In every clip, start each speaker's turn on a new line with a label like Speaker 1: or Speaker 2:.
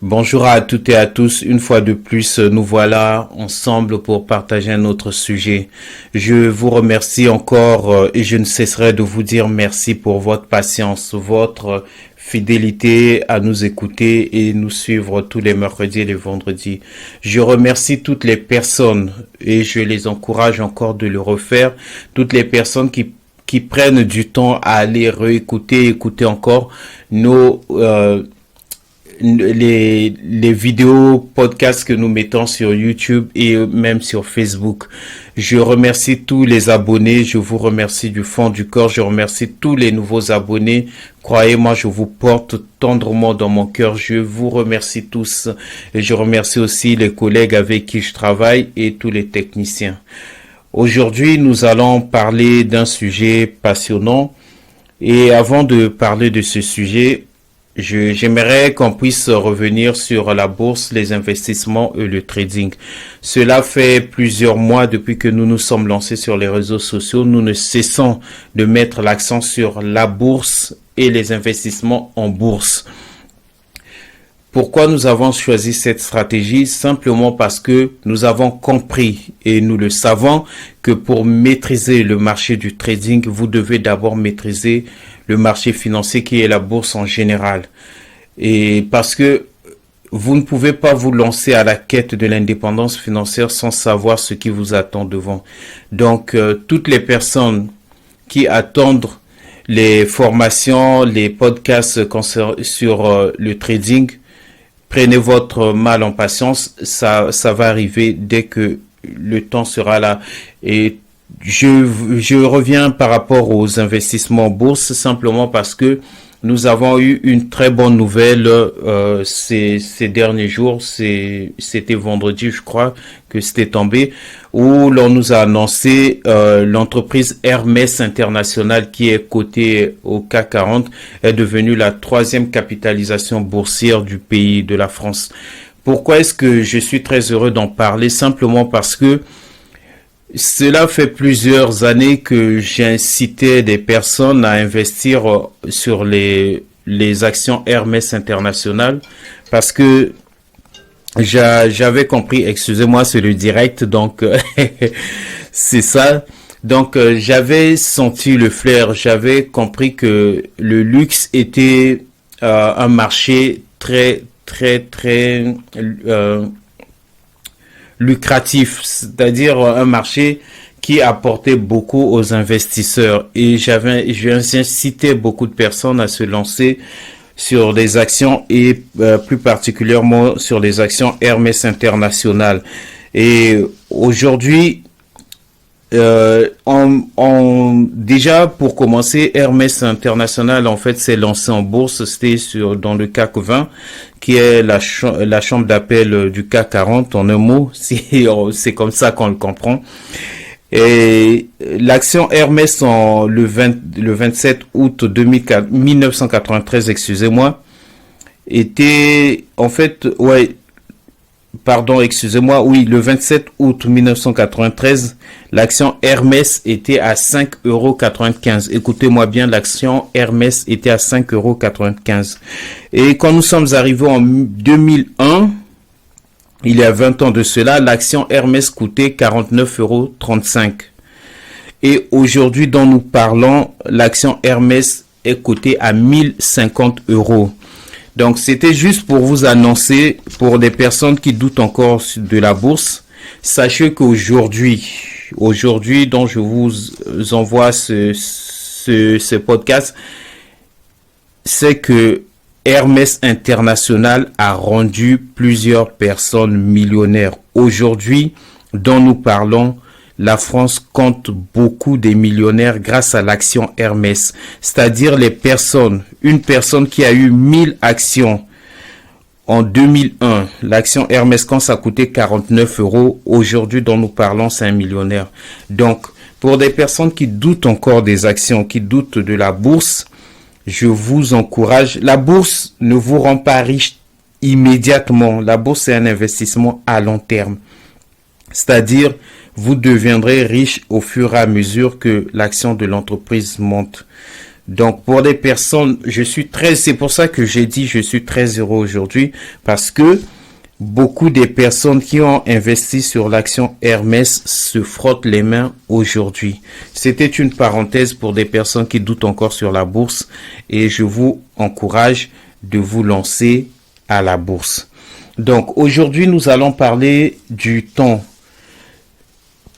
Speaker 1: Bonjour à toutes et à tous. Une fois de plus, nous voilà ensemble pour partager un autre sujet. Je vous remercie encore et je ne cesserai de vous dire merci pour votre patience, votre fidélité à nous écouter et nous suivre tous les mercredis et les vendredis. Je remercie toutes les personnes et je les encourage encore de le refaire. Toutes les personnes qui prennent du temps à aller réécouter, écouter encore nos les vidéos, podcasts que nous mettons sur YouTube et même sur Facebook. Je remercie tous les abonnés. Je vous remercie du fond du corps. Je remercie tous les nouveaux abonnés. Croyez-moi, je vous porte tendrement dans mon cœur. Je vous remercie tous. Et je remercie aussi les collègues avec qui je travaille et tous les techniciens. Aujourd'hui, nous allons parler d'un sujet passionnant. Et avant de parler de ce sujet, j'aimerais qu'on puisse revenir sur la bourse, les investissements et le trading. Cela fait plusieurs mois depuis que nous nous sommes lancés sur les réseaux sociaux. Nous ne cessons de mettre l'accent sur la bourse et les investissements en bourse. Pourquoi nous avons choisi cette stratégie? Simplement parce que nous avons compris et nous le savons que pour maîtriser le marché du trading, vous devez d'abord maîtriser le marché financier qui est la bourse en général. Et parce que vous ne pouvez pas vous lancer à la quête de l'indépendance financière sans savoir ce qui vous attend devant. Donc, toutes les personnes qui attendent les formations, les podcasts sur le trading, prenez votre mal en patience, ça va arriver dès que le temps sera là. Et je reviens par rapport aux investissements en bourse simplement parce que nous avons eu une très bonne nouvelle ces derniers jours. C'était vendredi, je crois, que c'était tombé, où l'on nous a annoncé l'entreprise Hermès International qui est cotée au CAC 40 est devenue la 3e capitalisation boursière du pays, de la France. Pourquoi est-ce que je suis très heureux d'en parler? Simplement parce que cela fait plusieurs années que j'incitais des personnes à investir sur les actions Hermès International parce que j'avais compris, excusez-moi, c'est le direct, donc c'est ça. Donc j'avais senti le flair, j'avais compris que le luxe était un marché très lucratif, c'est-à-dire un marché qui apportait beaucoup aux investisseurs. Et j'incitais beaucoup de personnes à se lancer sur des actions et plus particulièrement sur les actions Hermès International. Et aujourd'hui, déjà pour commencer, Hermès International en fait s'est lancé en bourse, c'était dans le CAC 20 qui est la chambre d'appel du CAC 40 en un mot, c'est comme ça qu'on le comprend. Et l'action Hermès le 27 août 1993, excusez-moi, était en fait le 27 août 1993, l'action Hermès était à 5,95 €. Écoutez-moi bien, l'action Hermès était à 5,95 €. Et quand nous sommes arrivés en 2001, il y a 20 ans de cela, l'action Hermès coûtait 49,35 €. Et aujourd'hui, dont nous parlons, l'action Hermès est cotée à 1050 €. Donc, c'était juste pour vous annoncer, pour des personnes qui doutent encore de la bourse, sachez qu'aujourd'hui, dont je vous envoie ce podcast, c'est que Hermès International a rendu plusieurs personnes millionnaires. Aujourd'hui, dont nous parlons, la France compte beaucoup de millionnaires grâce à l'action Hermès. C'est-à-dire une personne qui a eu 1000 actions en 2001, l'action Hermès, quand ça coûtait 49 €, aujourd'hui dont nous parlons, c'est un millionnaire. Donc, pour des personnes qui doutent encore des actions, qui doutent de la bourse, je vous encourage. La bourse ne vous rend pas riche immédiatement. La bourse, c'est un investissement à long terme. C'est-à-dire, vous deviendrez riche au fur et à mesure que l'action de l'entreprise monte. Donc, pour des personnes, c'est pour ça que j'ai dit je suis très heureux aujourd'hui parce que beaucoup des personnes qui ont investi sur l'action Hermès se frottent les mains aujourd'hui. C'était une parenthèse pour des personnes qui doutent encore sur la bourse et je vous encourage de vous lancer à la bourse. Donc aujourd'hui, nous allons parler du temps.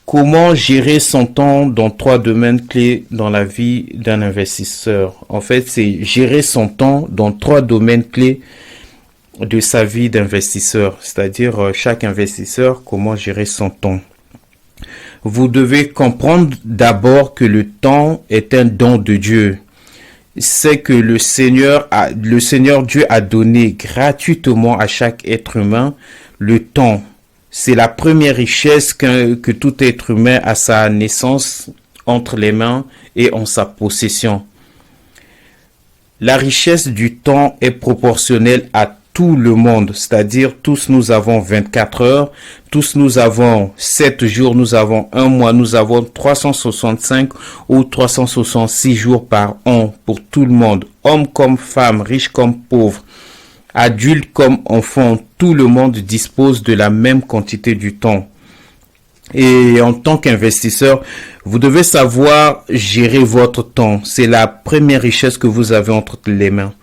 Speaker 1: Comment gérer son temps dans 3 domaines clés dans la vie d'un investisseur. En fait, c'est gérer son temps dans 3 domaines clés de sa vie d'investisseur, c'est-à-dire chaque investisseur, comment gérer son temps. Vous devez comprendre d'abord que le temps est un don de Dieu. C'est que le Seigneur Dieu a donné gratuitement à chaque être humain le temps. C'est la première richesse que tout être humain a à sa naissance entre les mains et en sa possession. La richesse du temps est proportionnelle à tout le monde, c'est-à-dire tous nous avons 24 heures, tous nous avons 7 jours, nous avons un mois, nous avons 365 ou 366 jours par an pour tout le monde, hommes comme femmes, riches comme pauvres, adultes comme enfants, tout le monde dispose de la même quantité du temps. Et en tant qu'investisseur, vous devez savoir gérer votre temps. C'est la première richesse que vous avez entre les mains.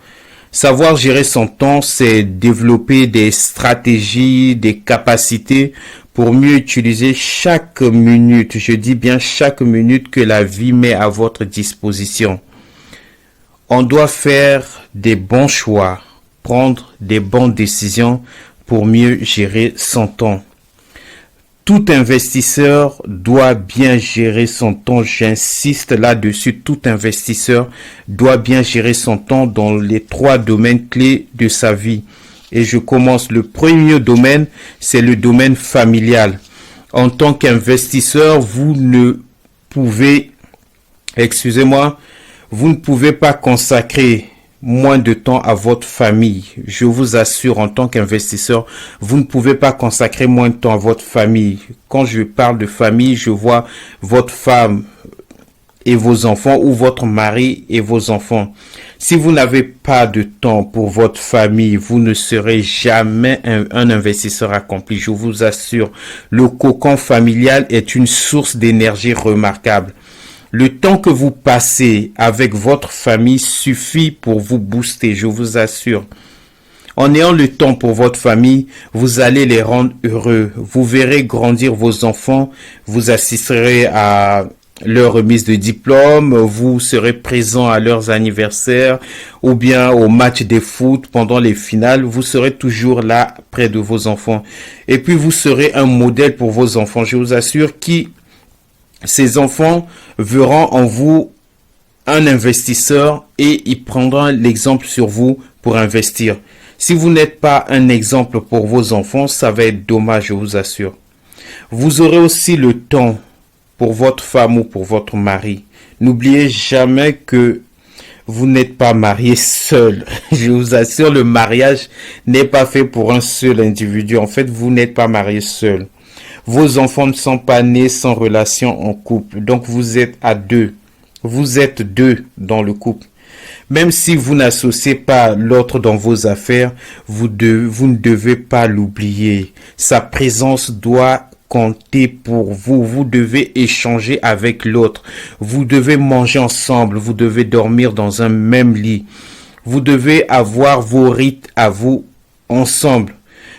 Speaker 1: Savoir gérer son temps, c'est développer des stratégies, des capacités pour mieux utiliser chaque minute, je dis bien chaque minute que la vie met à votre disposition. On doit faire des bons choix, prendre des bonnes décisions pour mieux gérer son temps. Tout investisseur doit bien gérer son temps. J'insiste là-dessus. Tout investisseur doit bien gérer son temps dans les 3 domaines clés de sa vie. Et je commence. Le premier domaine, c'est le domaine familial. En tant qu'investisseur, vous ne pouvez pas consacrer moins de temps à votre famille. Je vous assure, en tant qu'investisseur, vous ne pouvez pas consacrer moins de temps à votre famille. Quand je parle de famille, je vois votre femme et vos enfants ou votre mari et vos enfants. Si vous n'avez pas de temps pour votre famille, vous ne serez jamais un investisseur accompli. Je vous assure, le cocon familial est une source d'énergie remarquable. Le temps que vous passez avec votre famille suffit pour vous booster, je vous assure. En ayant le temps pour votre famille, vous allez les rendre heureux. Vous verrez grandir vos enfants, vous assisterez à leur remise de diplôme, vous serez présent à leurs anniversaires ou bien au match de foot pendant les finales. Vous serez toujours là près de vos enfants. Et puis vous serez un modèle pour vos enfants, je vous assure, ces enfants verront en vous un investisseur et ils prendront l'exemple sur vous pour investir. Si vous n'êtes pas un exemple pour vos enfants, ça va être dommage, je vous assure. Vous aurez aussi le temps pour votre femme ou pour votre mari. N'oubliez jamais que vous n'êtes pas marié seul. Je vous assure, le mariage n'est pas fait pour un seul individu. En fait, vous n'êtes pas marié seul. Vos enfants ne sont pas nés sans relation en couple. Donc, vous êtes à 2. Vous êtes 2 dans le couple. Même si vous n'associez pas l'autre dans vos affaires, vous ne devez pas l'oublier. Sa présence doit compter pour vous. Vous devez échanger avec l'autre. Vous devez manger ensemble. Vous devez dormir dans un même lit. Vous devez avoir vos rites à vous ensemble.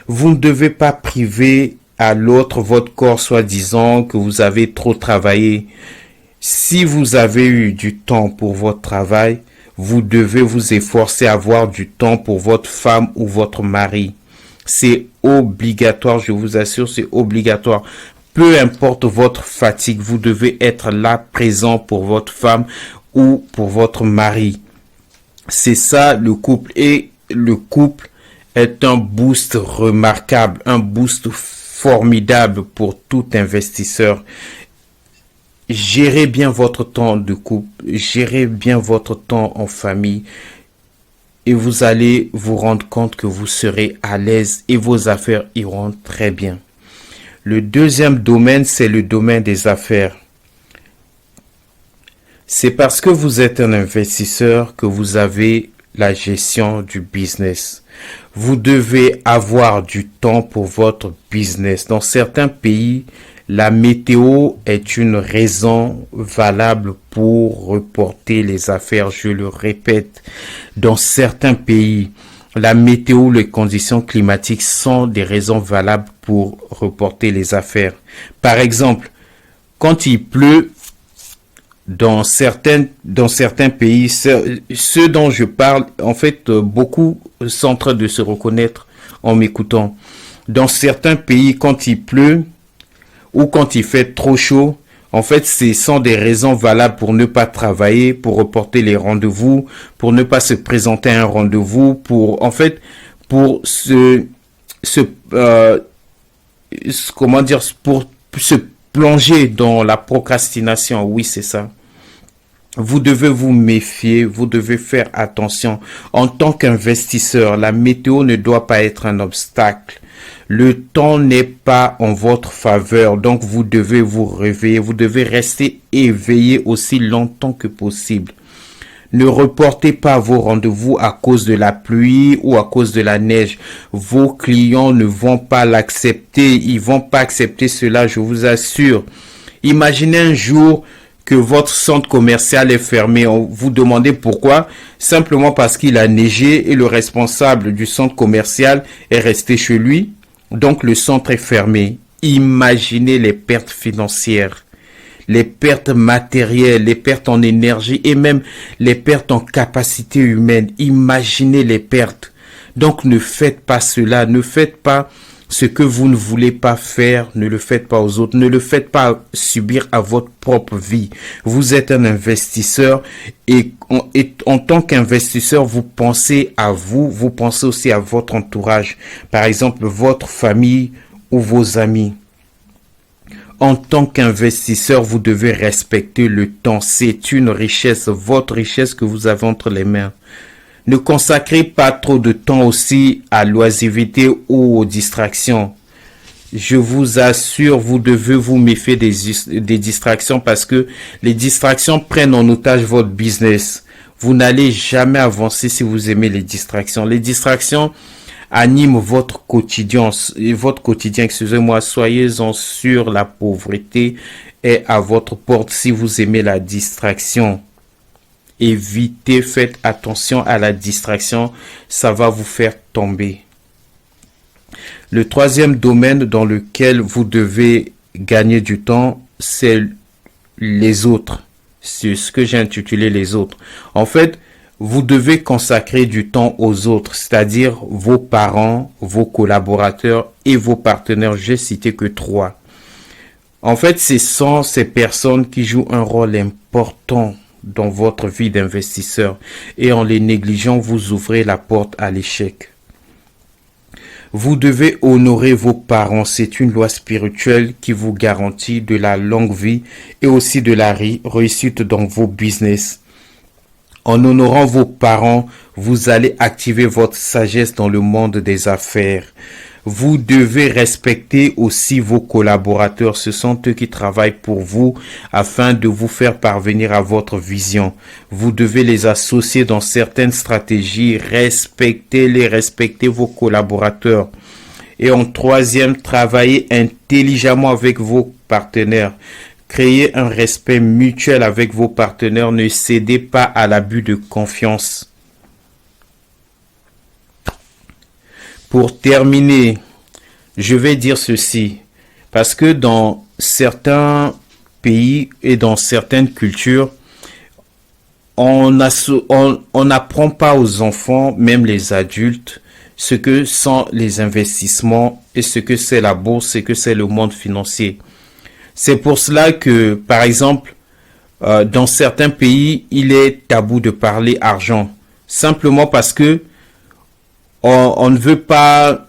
Speaker 1: Vous ne devez pas priver à l'autre votre corps soi-disant que vous avez trop travaillé. Si vous avez eu du temps pour votre travail, vous devez vous efforcer à avoir du temps pour votre femme ou votre mari. C'est obligatoire, je vous assure, c'est obligatoire. Peu importe votre fatigue, vous devez être là présent pour votre femme ou pour votre mari. C'est ça le couple. Et le couple est un boost remarquable, un boost formidable pour tout investisseur. Gérez bien votre temps de couple, gérez bien votre temps en famille et vous allez vous rendre compte que vous serez à l'aise et vos affaires iront très bien. Le deuxième domaine, c'est le domaine des affaires. C'est parce que vous êtes un investisseur que vous avez la gestion du business. Vous devez avoir du temps pour votre business. Dans certains pays, la météo est une raison valable pour reporter les affaires. Je le répète, dans certains pays, la météo, les conditions climatiques sont des raisons valables pour reporter les affaires. Par exemple, quand il pleut, dans certains pays, ceux dont je parle, en fait, beaucoup sont en train de se reconnaître en m'écoutant. Dans certains pays, quand il pleut ou quand il fait trop chaud, en fait, ce sont des raisons valables pour ne pas travailler, pour reporter les rendez-vous, pour ne pas se présenter à un rendez-vous, pour se plonger dans la procrastination. Oui, c'est ça. Vous devez vous méfier, vous devez faire attention. En tant qu'investisseur, la météo ne doit pas être un obstacle. Le temps n'est pas en votre faveur, donc vous devez vous réveiller, vous devez rester éveillé aussi longtemps que possible. Ne reportez pas vos rendez-vous à cause de la pluie ou à cause de la neige. Vos clients ne vont pas l'accepter, ils vont pas accepter cela, je vous assure. Imaginez un jour que votre centre commercial est fermé. Vous demandez pourquoi? Simplement parce qu'il a neigé et le responsable du centre commercial est resté chez lui. Donc le centre est fermé. Imaginez les pertes financières, les pertes matérielles, les pertes en énergie et même les pertes en capacité humaine. Imaginez les pertes. Donc ne faites pas cela, ne faites pas ce que vous ne voulez pas faire, ne le faites pas aux autres, ne le faites pas subir à votre propre vie. Vous êtes un investisseur et en tant qu'investisseur, vous pensez à vous, vous pensez aussi à votre entourage, par exemple votre famille ou vos amis. En tant qu'investisseur, vous devez respecter le temps. C'est une richesse, votre richesse que vous avez entre les mains. Ne consacrez pas trop de temps aussi à l'oisiveté ou aux distractions. Je vous assure, vous devez vous méfier des distractions parce que les distractions prennent en otage votre business. Vous n'allez jamais avancer si vous aimez les distractions. Les distractions animent votre quotidien, excusez-moi, soyez-en sûr, la pauvreté est à votre porte si vous aimez la distraction. Évitez, faites attention à la distraction, ça va vous faire tomber. Le troisième domaine dans lequel vous devez gagner du temps, c'est les autres. C'est ce que j'ai intitulé les autres. En fait, vous devez consacrer du temps aux autres, c'est-à-dire vos parents, vos collaborateurs et vos partenaires. J'ai cité que 3. En fait, ce sont ces personnes qui jouent un rôle important dans votre vie d'investisseur et en les négligeant, vous ouvrez la porte à l'échec. Vous devez honorer vos parents. C'est une loi spirituelle qui vous garantit de la longue vie et aussi de la réussite dans vos business. En honorant vos parents, vous allez activer votre sagesse dans le monde des affaires. Vous devez respecter aussi vos collaborateurs. Ce sont eux qui travaillent pour vous afin de vous faire parvenir à votre vision. Vous devez les associer dans certaines stratégies. Respectez-les, respectez vos collaborateurs. Et en troisième, travaillez intelligemment avec vos partenaires. Créez un respect mutuel avec vos partenaires. Ne cédez pas à l'abus de confiance. Pour terminer, je vais dire ceci, parce que dans certains pays et dans certaines cultures, on n'apprend pas aux enfants, même les adultes, ce que sont les investissements et ce que c'est la bourse et que c'est le monde financier. C'est pour cela que, par exemple, dans certains pays, il est tabou de parler argent, simplement parce que on ne veut pas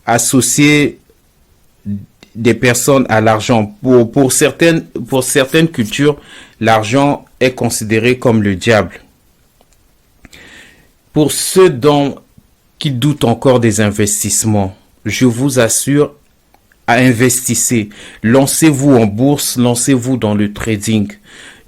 Speaker 1: associer des personnes à l'argent. Pour certaines cultures, l'argent est considéré comme le diable. Pour ceux qui doutent encore des investissements, je vous assure, investissez. Lancez-vous en bourse, lancez-vous dans le trading.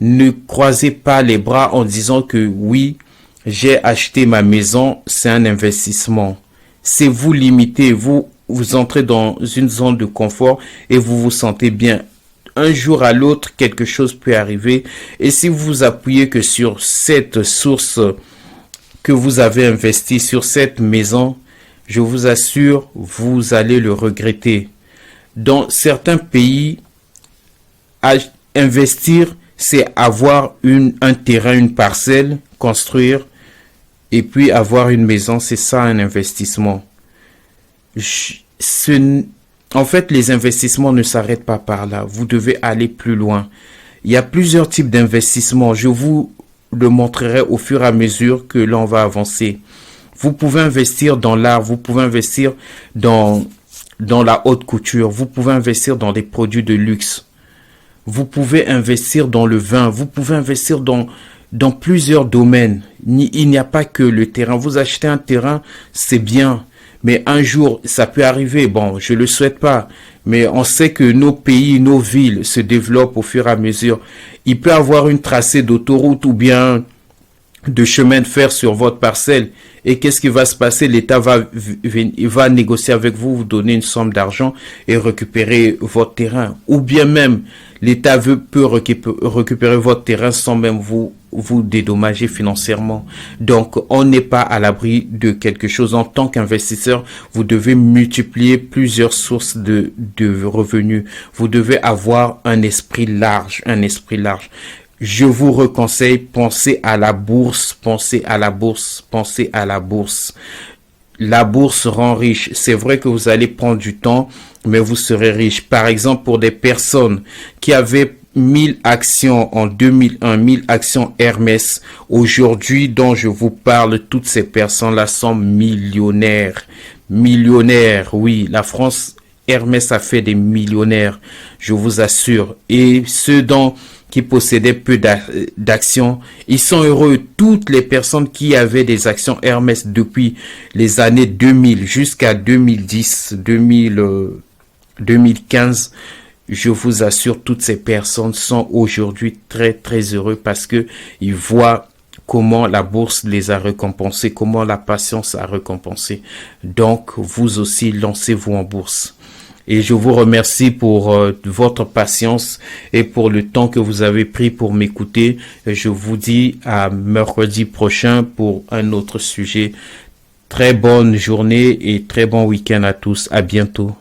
Speaker 1: Ne croisez pas les bras en disant que oui, j'ai acheté ma maison, c'est un investissement. C'est vous limiter, vous entrez dans une zone de confort et vous vous sentez bien. Un jour à l'autre, quelque chose peut arriver. Et si vous vous appuyez que sur cette source que vous avez investie, sur cette maison, je vous assure, vous allez le regretter. Dans certains pays, investir, c'est avoir un terrain, une parcelle, construire, et puis avoir une maison, c'est ça un investissement. En fait, les investissements ne s'arrêtent pas par là. Vous devez aller plus loin. Il y a plusieurs types d'investissements. Je vous le montrerai au fur et à mesure que l'on va avancer. Vous pouvez investir dans l'art, vous pouvez investir dans la haute couture, vous pouvez investir dans des produits de luxe. Vous pouvez investir dans le vin, vous pouvez investir dans plusieurs domaines. Il n'y a pas que le terrain. Vous achetez un terrain, c'est bien. Mais un jour, ça peut arriver. Bon, je le souhaite pas. Mais on sait que nos pays, nos villes se développent au fur et à mesure. Il peut y avoir une tracée d'autoroute ou bien de chemin de fer sur votre parcelle. Et qu'est-ce qui va se passer? L'État va négocier avec vous, vous donner une somme d'argent et récupérer votre terrain. Ou bien même, l'État peut récupérer votre terrain sans même vous dédommager financièrement. Donc, on n'est pas à l'abri de quelque chose. En tant qu'investisseur, vous devez multiplier plusieurs sources de revenus. Vous devez avoir un esprit large, Je vous reconseille, pensez à la bourse, pensez à la bourse, pensez à la bourse. La bourse rend riche. C'est vrai que vous allez prendre du temps, mais vous serez riche. Par exemple, pour des personnes qui avaient 1000 actions en 2001, 1000 actions Hermès, aujourd'hui dont je vous parle, toutes ces personnes-là sont millionnaires. Millionnaires, oui, la France, Hermès a fait des millionnaires, je vous assure. Et ceux qui possédaient peu d'actions, ils sont heureux. Toutes les personnes qui avaient des actions Hermès depuis les années 2000 jusqu'à 2010, 2015, je vous assure, toutes ces personnes sont aujourd'hui très très heureux parce que ils voient comment la bourse les a récompensés, comment la patience a récompensé. Donc, vous aussi, lancez-vous en bourse. Et je vous remercie pour votre patience et pour le temps que vous avez pris pour m'écouter. Je vous dis à mercredi prochain pour un autre sujet. Très bonne journée et très bon week-end à tous. À bientôt.